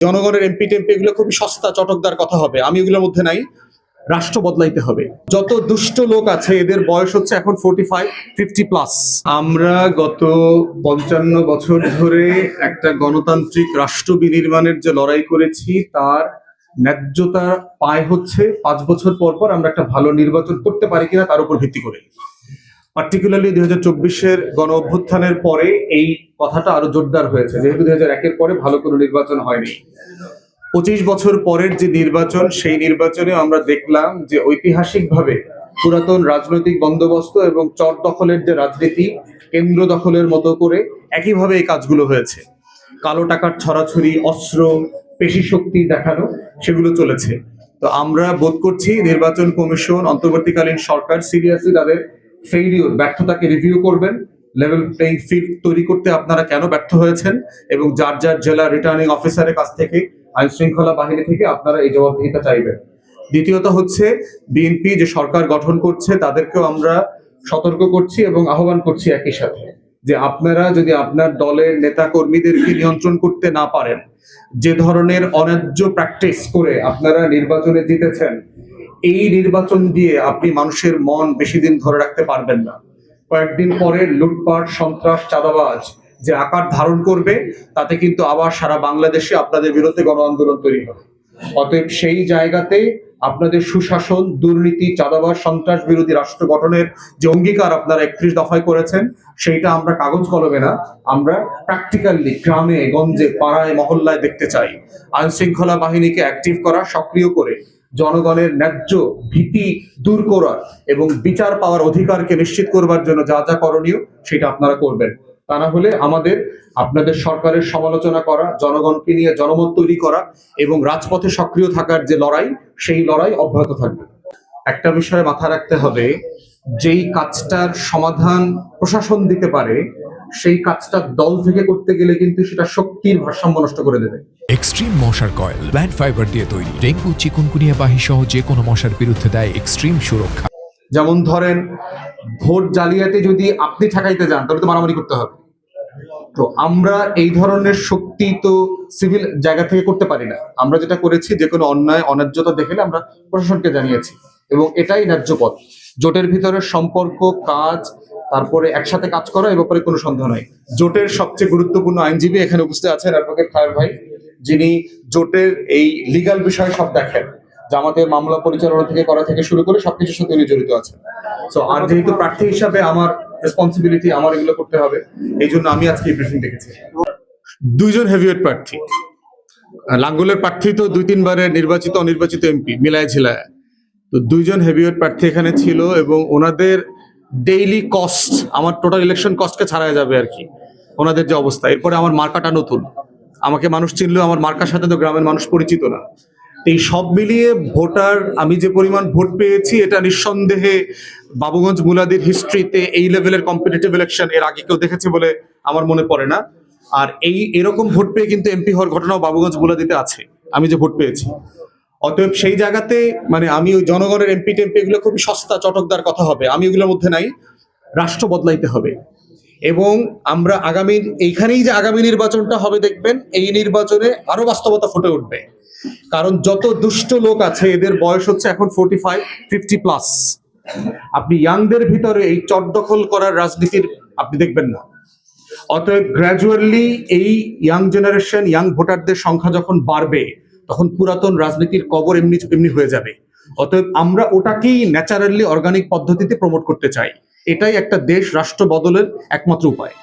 জনগণের এমপি টেমপি এগুলো খুবই সস্তা চটকদার কথা হবে, আমি এগুলোর মধ্যে নাই। রাষ্ট্র বদলাইতে হবে। যত দুষ্ট লোক আছে এদের বয়স হচ্ছে এখন 45-50+। আমরা গত 55 বছর ধরে একটা গণতান্ত্রিক রাষ্ট্র বিনির্মাণের যে লড়াই করেছি তার ন্যায্যতা পায় হচ্ছে 5 বছর পর পর আমরা একটা ভালো নির্বাচন করতে পারি কিনা তার উপর ভিত্তি করে। পার্টিকুলারলি 2024-এর গণ অভ্যুত্থানের পরে এই কথাটা আরো জোরদার হয়েছে, যেহেতু 2001-এর পরে ভালো কোনো নির্বাচন হয়নি। 25 বছর পরের যে নির্বাচন, সেই নির্বাচনে আমরা দেখলাম যে ঐতিহাসিকভাবে পুরাতন রাজনৈতিক বন্দোবস্ত এবং চর দখলের যে রাজনীতি কেন্দ্র দখলের মতো করে একইভাবে এই কাজগুলো হয়েছে। কালো টাকার ছড়াছড়ি, অস্ত্র, পেশি শক্তি দেখানো, সেগুলো চলেছে। তো আমরা বোধ করছি নির্বাচন কমিশন, অন্তর্বর্তীকালীন সরকার সিরিয়াসলি তাদের ফেইলিউর, ব্যর্থতাকে রিভিউ করবেন। লেভেল প্লেইং ফিল্ড তৈরি করতে আপনারা কেন ব্যর্থ হয়েছেন এবং যার যার জেলা রিটার্নিং অফিসারের কাছ থেকে, আইন শৃঙ্খলা বাহিনী থেকে আপনারা এই জবাবদিহিতা চাইবেন। দ্বিতীয়ত হচ্ছে বিএনপি যে সরকার গঠন করছে তাদেরকেও আমরা সতর্ক করছি এবং আহ্বান করছি একই সাথে যে আপনারা যদি আপনার দলের নেতা কর্মীদেরকে নিয়ন্ত্রণ করতে না পারেন, যে ধরনের অন্যায্য প্র্যাকটিস করে আপনারা নির্বাচনে জিতেছেন, এই নির্বাচন দিয়ে আপনি মানুষের মন বেশি দিন ধরে রাখতে পারবেন না। কয়েকদিন পরে লুটপাট, সন্ত্রাস, চাঁদাবাজ যে আকার ধারণ করবে তাতে কিন্তু আবার সারা বাংলাদেশে আপনাদের বিরুদ্ধে গণ আন্দোলন তৈরি হবে। অতএব সেই জায়গাতে আপনাদের সুশাসন, দুর্নীতি, চাঁদাবাজ, সন্ত্রাস বিরোধী রাষ্ট্র গঠনের যে অঙ্গীকার আপনারা 31 দফায় করেছেন, সেইটা আমরা কাগজ কলমে না, আমরা প্র্যাকটিক্যালি গ্রামে গঞ্জে, পাড়ায়, মহল্লায় দেখতে চাই। আইন শৃঙ্খলা বাহিনীকে অ্যাক্টিভ করা, সক্রিয় করে জনগণের ন্যায্য ভীতি দূর করার এবং বিচার পাওয়ার অধিকারকে নিশ্চিত করবার জন্য যা যা করণীয় সেটা আপনারা করবেন। তা না হলে আমাদের আপনাদের সরকারের সমালোচনা করা, জনগণকে নিয়ে জনমত তৈরি করা এবং রাজপথে সক্রিয় থাকার যে লড়াই, সেই লড়াই অব্যাহত থাকবে। একটা বিষয় মাথায় রাখতে হবে, যেই কাজটার সমাধান প্রশাসন দিতে পারে সেই কাজটা দল থেকে করতে গেলে কিন্তু সেটা শক্তির ভারসাম্য নষ্ট করে দেবে। এক্সট্রিম মশার কয়েল প্ল্যান্ট ফাইবার দিয়ে তৈরি, ডেঙ্গু, চিকুনগুনিয়া বাহি সহ যে কোনো মশার বিরুদ্ধে দেয় এক্সট্রিম সুরক্ষা। যেমন ধরেন ভোট জালিয়াতি যদি আপনি ঠেকাইতে যান তাহলে তো মারামারি করতে হবে। তো আমরা এই ধরনের শক্তি তো সিভিল জায়গা থেকে করতে পারি না। আমরা যেটা করেছি, যে কোনো অন্যায় অন্যায্যতা দেখলে আমরা প্রশাসনকে জানিয়েছি এবং এটাই ন্যায্য পথ। জোটের ভিতরে সম্পর্ক, কাজ, তারপরে একসাথে কাজ করা, এ ব্যাপারে কোনো সন্দেহ নাই। জোটের সবচেয়ে গুরুত্বপূর্ণ আইনজীবী এখানে উপস্থিত আছেন অ্যাডভোকেট খায়ের ভাই, যিনি জোটের এই লিগাল বিষয় সব দেখেন, জামাতের মামলা পরিচালনা থেকে করা থেকে শুরু করে সবকিছুর সাথে উনি জড়িত আছেন। সো আর যেহেতু প্রার্থী হিসাবে আমার রেসপন্সিবিলিটি, আমার এগুলো করতে হবে, এই জন্য আমি আজকে এই ব্রিফিং দেখেছি। 2 জন হেভিওয়েট প্রার্থী, লাঙ্গলের প্রার্থী তো 2-3 বারের নির্বাচিত অনির্বাচিত এমপি মিলায় ঝিলায়, তো 2 জন হেভিওয়েট প্রার্থী এখানে ছিল এবং ওনাদের ডেইলি কস্ট আমার টোটাল ইলেকশন কস্টকে ছাড়াই যাবে আর কি, ওনাদের যে অবস্থা। এরপরে আমার মার্কাটা নতুন, আমাকে মানুষ চিনলেও আমার মার্কার সাথে তো গ্রামের মানুষ পরিচিত না। এই সব মিলিয়ে ভোটার, আমি যে পরিমাণ ভোট পেয়েছি এটা নিঃসন্দেহে বাবুগঞ্জ মুলাদির হিস্ট্রিতে এই লেভেলের কম্পিটিটিভ ইলেকশন এর আগে কেউ দেখেছে বলে আমার মনে পড়ে না। আর এরকম ভোট পেয়ে কিন্তু এমপি হওয়ার ঘটনাও বাবুগঞ্জ মুলাদিতে আছে, আমি যে ভোট পেয়েছি। অতএব সেই জায়গাতে মানে আমি ওই জনগণের এমপি টেমপি এগুলো খুবই সস্তা চটকদার কথা হবে, আমি এগুলোর মধ্যে নাই। রাষ্ট্র বদলাইতে হবে এবং আমরা এইখানেই যে আগামী নির্বাচনটা হবে দেখবেন, এই নির্বাচনে আরো বাস্তবতা ফুটে উঠবে। কারণ যত দুষ্ট লোক আছে এদের বয়স হচ্ছে এখন 45-50+। আপনি ইয়াংদের ভিতরে এই চট দখল করার রাজনীতির আপনি দেখবেন না। অতএব গ্র্যাজুয়ালি এই ইয়াং জেনারেশন, ইয়াং ভোটারদের সংখ্যা যখন বাড়বে তখন পুরাতন রাজনীতির কবর এমনি হয়ে যাবে। অতএব আমরা ওটাকেই ন্যাচারালি অর্গানিক পদ্ধতিতে প্রমোট করতে চাই। এটাই একটা দেশ রাষ্ট্র বদলের একমাত্র উপায়।